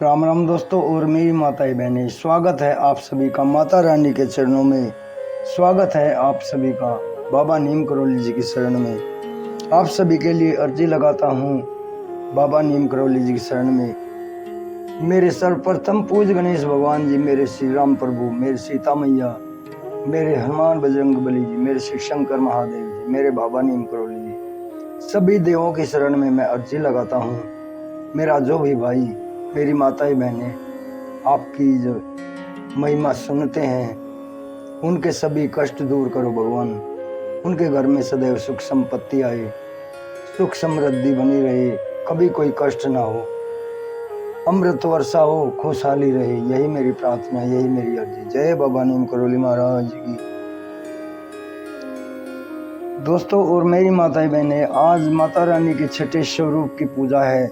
राम राम दोस्तों और मेरी माताएं बहनें, स्वागत है आप सभी का माता रानी के चरणों में। स्वागत है आप सभी का बाबा नीम करौली जी की शरण में। आप सभी के लिए अर्जी लगाता हूँ बाबा नीम करौली जी की शरण में। मेरे सर्वप्रथम पूज गणेश भगवान जी, मेरे श्री राम प्रभु, मेरे सीता मैया, मेरे हनुमान बजरंग बली जी, मेरे शिव शंकर महादेव जी, मेरे बाबा नीम करौली जी, सभी देवों की शरण में मैं अर्जी लगाता हूँ। मेरा जो भी भाई, मेरी माताएं बहनें आपकी जो महिमा सुनते हैं, उनके सभी कष्ट दूर करो भगवान। उनके घर में सदैव सुख संपत्ति आए, सुख समृद्धि बनी रहे, कभी कोई कष्ट ना हो, अमृत वर्षा हो, खुशहाली रहे। यही मेरी प्रार्थना, यही मेरी अर्जी। जय बाबा नीम करौली महाराज की। दोस्तों और मेरी माताएं बहनें, आज माता रानी के छठे स्वरूप की पूजा है,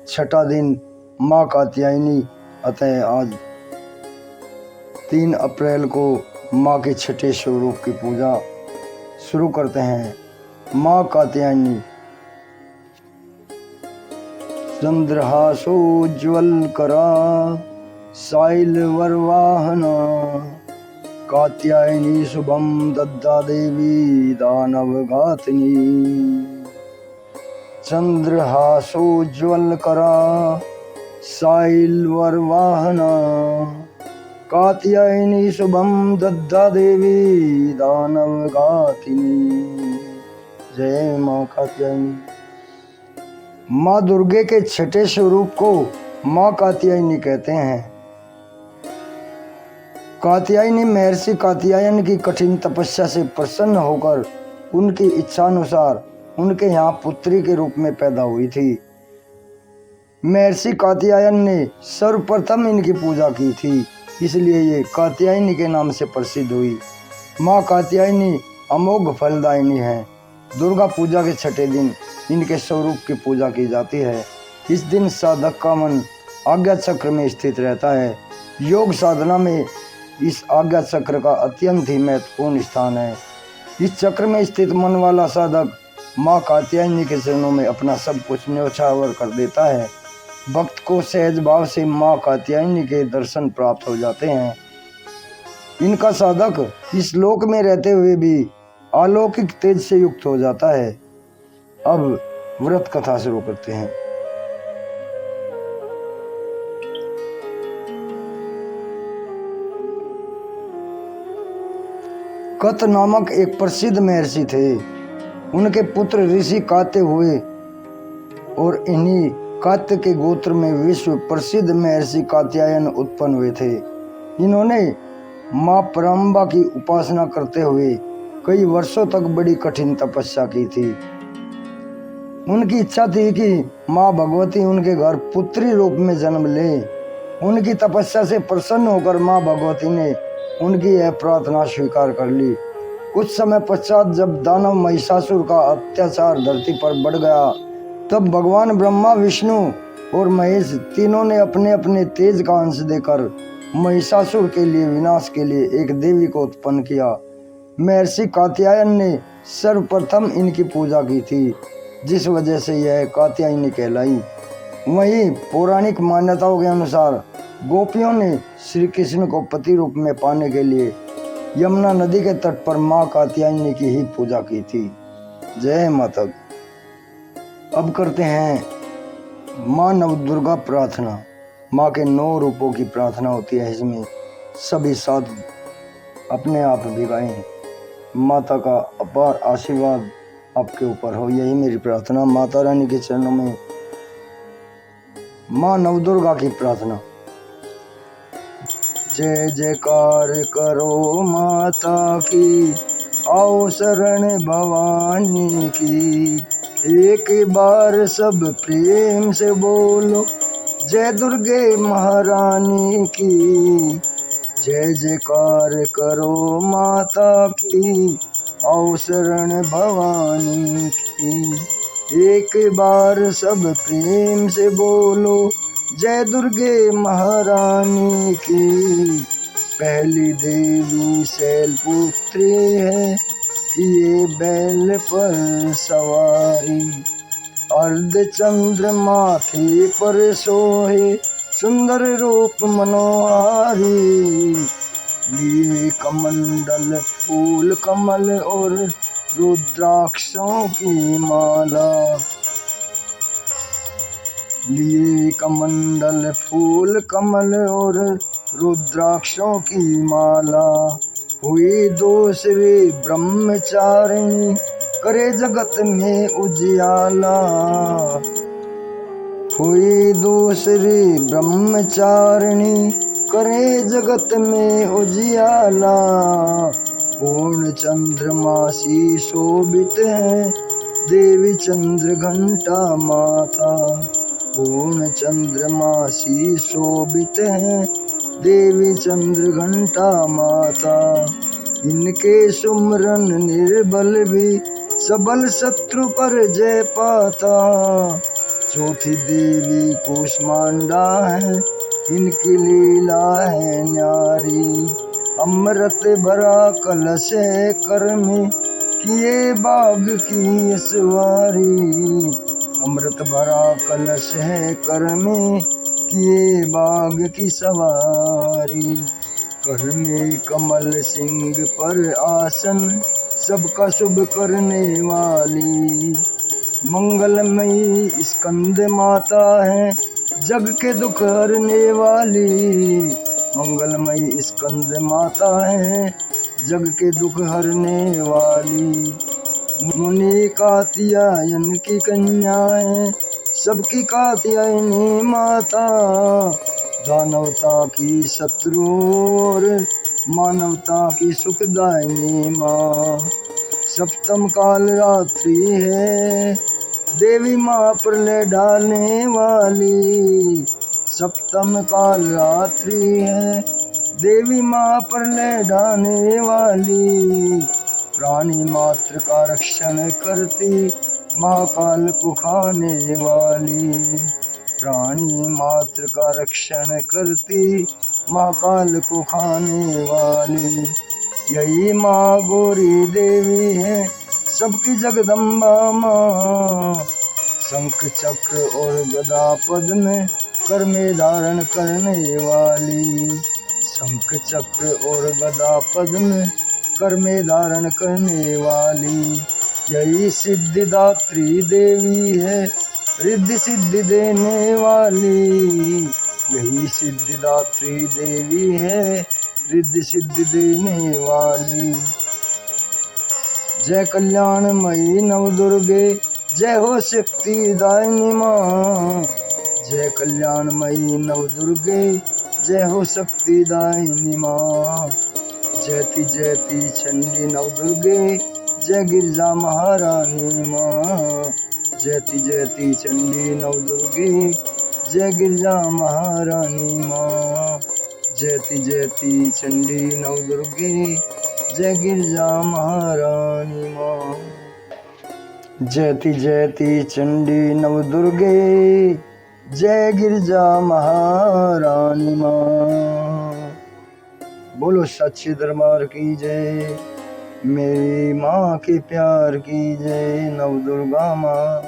छठा दिन माँ कात्यायनी। अतः आज 3 अप्रैल को माँ के छठे स्वरूप की पूजा शुरू करते हैं। माँ कात्यायनी। चंद्रहासोज्ज्वल करा साइल वरवाहना, कात्यायनी शुभम दद्दा देवी दानव घातिनी। चंद्रहासोज्ज्वल करा साइल वरवाहना, कात्यायनी शुभम दद्दा देवी दानव घातिनी। जय माँ कात्यायनी। माँ दुर्गे के छठे स्वरूप को माँ कात्यायनी कहते हैं। कात्यायनी महर्षि कात्यायन की कठिन तपस्या से प्रसन्न होकर उनकी इच्छानुसार उनके यहाँ पुत्री के रूप में पैदा हुई थी। महर्षि कात्यायन ने सर्वप्रथम इनकी पूजा की थी, इसलिए ये कात्यायनी के नाम से प्रसिद्ध हुई। माँ कात्यायनी अमोघ फलदायिनी है। दुर्गा पूजा के छठे दिन इनके स्वरूप की पूजा की जाती है। इस दिन साधक का मन आज्ञा चक्र में स्थित रहता है। योग साधना में इस आज्ञा चक्र का अत्यंत ही महत्वपूर्ण स्थान है। इस चक्र में स्थित मन वाला साधक माँ कात्यायनी के चरणों में अपना सब कुछ न्यौछावर कर देता है। भक्त को सहज भाव से माँ कात्यायनी के दर्शन प्राप्त हो जाते हैं। इनका साधक इस लोक में रहते हुए भी अलौकिक तेज से युक्त हो जाता है। अब व्रत कथा शुरू करते हैं। कत नामक एक प्रसिद्ध महर्षि थे। उनके पुत्र ऋषि कात्य हुए और इन्हीं कात्य के गोत्र में विश्व प्रसिद्ध महर्षि कात्यायन उत्पन्न हुए थे। इन्होंने माँ परम्बा की उपासना करते हुए कई वर्षों तक बड़ी कठिन तपस्या की थी। उनकी इच्छा थी कि माँ भगवती उनके घर पुत्री रूप में जन्म ले। उनकी तपस्या से प्रसन्न होकर माँ भगवती ने उनकी यह प्रार्थना स्वीकार कर ली। कुछ समय पश्चात जब दानव महिषासुर का अत्याचार धरती पर बढ़ गया, तब भगवान ब्रह्मा, विष्णु और महेश तीनों ने अपने अपने तेज का अंश देकर महिषासुर के लिए विनाश के लिए एक देवी को उत्पन्न किया। महर्षि कात्यायन ने सर्वप्रथम इनकी पूजा की थी, जिस वजह से यह कात्यायनी कहलाई। वहीं पौराणिक मान्यताओं के अनुसार गोपियों ने श्री कृष्ण को पति रूप में पाने के लिए यमुना नदी के तट पर माँ कात्यायनी की ही पूजा की थी। जय माता। अब करते हैं माँ नवदुर्गा प्रार्थना। माँ के 9 रूपों की प्रार्थना होती है। इसमें सभी साधु अपने आप भी गाएं। माता का अपार आशीर्वाद आपके ऊपर हो, यही मेरी प्रार्थना। माता रानी के चरणों में माँ नवदुर्गा की प्रार्थना। जय जयकार करो माता की, आओ शरण भवानी की। एक बार सब प्रेम से बोलो, जय दुर्गे महारानी की। जय जयकार करो माता की, आओ शरण भवानी की। एक बार सब प्रेम से बोलो, जय दुर्गे महारानी की। पहली देवी शैलपुत्री है, किए बैल पर सवारी। अर्धचंद्र माथे पर सोहे, सुंदर रूप मनोहारी, लिए कमंडल फूल कमल और रुद्राक्षों की माला, लिए कमंडल फूल कमल और रुद्राक्षों की माला। हुई दूसरी ब्रह्मचारिणी, करे जगत में उजियाला। हुई दूसरी ब्रह्मचारिणी, करे जगत में उजियाला। पूर्ण चंद्रमासी शोभित है, देवी चंद्र घंटा माता। पूर्ण चंद्रमासी शोभित है, देवी चंद्र घंटा माता। इनके सुमरन निर्बल भी, सबल शत्रु पर जय पाता। चौथी देवी कूष्मांडा है, इनकी लीला है न्यारी। अमृत भरा कलश है कर में, किए बाग की सवारी। अमृत भरा कलश है कर में, किए बाग की सवारी। कर में कमल सिंह पर आसन, सबका शुभ करने वाली। मंगलमयी स्कंद माता है, जग के दुख हरने वाली। मंगलमयी स्कंद माता है, जग के दुख हरने वाली। मुनि कात्यायन की कन्या है, सबकी कात्यायनी माता। दानवता की शत्रु और मानवता की सुखदायिनी माँ। सप्तम काल रात्रि है, देवी माँ प्रलय डालने वाली। सप्तम काल रात्रि है, देवी माँ प्रलय डालने वाली। प्राणी मात्र का रक्षण करती, महाकाल को खाने वाली। प्राणी मात्र का रक्षण करती, महाकाल को खाने वाली। यही माँ गौरी देवी है, सबकी जगदम्बा माँ। शंख चक्र और गदा पद में, कर में धारण करने वाली। शंख चक्र और गदा पद में, कर में धारण करने वाली। यही सिद्धिदात्री देवी है, रिद्धि सिद्धि देने वाली। यही सिद्धिदात्री देवी है, रिद्धि सिद्धि देने वाली। जय कल्याणमयी नवदुर्गे, जय हो शक्तिदायिनी माँ। जय कल्याणमयी नवदुर्गे, जय हो शक्तिदायिनी माँ। जयति जयति चंडी नवदुर्गे, जय गिरजा महारानी माँ। जयति जयति चंडी नवदुर्गे, जय गिरजा महारानी माँ। जयति जयति चंडी नवदुर्गे, जय गिरजा महारानी माँ। जयति जयति चंडी नवदुर्गे, जय गिरजा महारानी माँ। बोलो सच्चे दरबार की जय, मेरी माँ के प्यार की जय। नवदुर्गा माँ,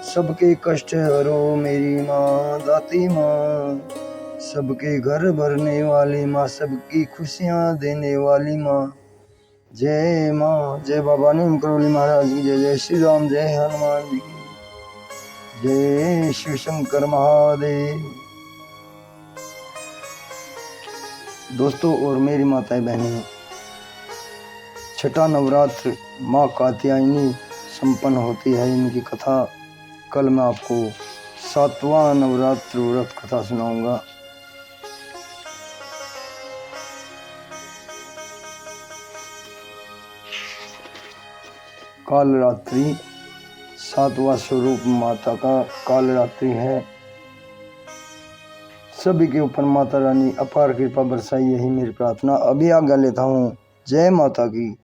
सबके कष्ट हरो मेरी माँ दाती माँ। सबके घर भरने वाली माँ, सबकी खुशियाँ देने वाली माँ। जय माँ। जय बाबा नीम करोली महाराज की जय। जय श्री राम, जय हनुमान जी की जय। शिव शंकर महादेव। दोस्तों और मेरी माताएं बहनें, छठा नवरात्र माँ कात्यायनी संपन्न होती है। इनकी कथा कल मैं आपको 7वां नवरात्र व्रत कथा सुनाऊंगा। काल रात्रि 7वां स्वरूप माता का काल रात्रि है। सभी के ऊपर माता रानी अपार कृपा बरसाई, यही मेरी प्रार्थना। अभी आज्ञा लेता हूँ। जय माता की।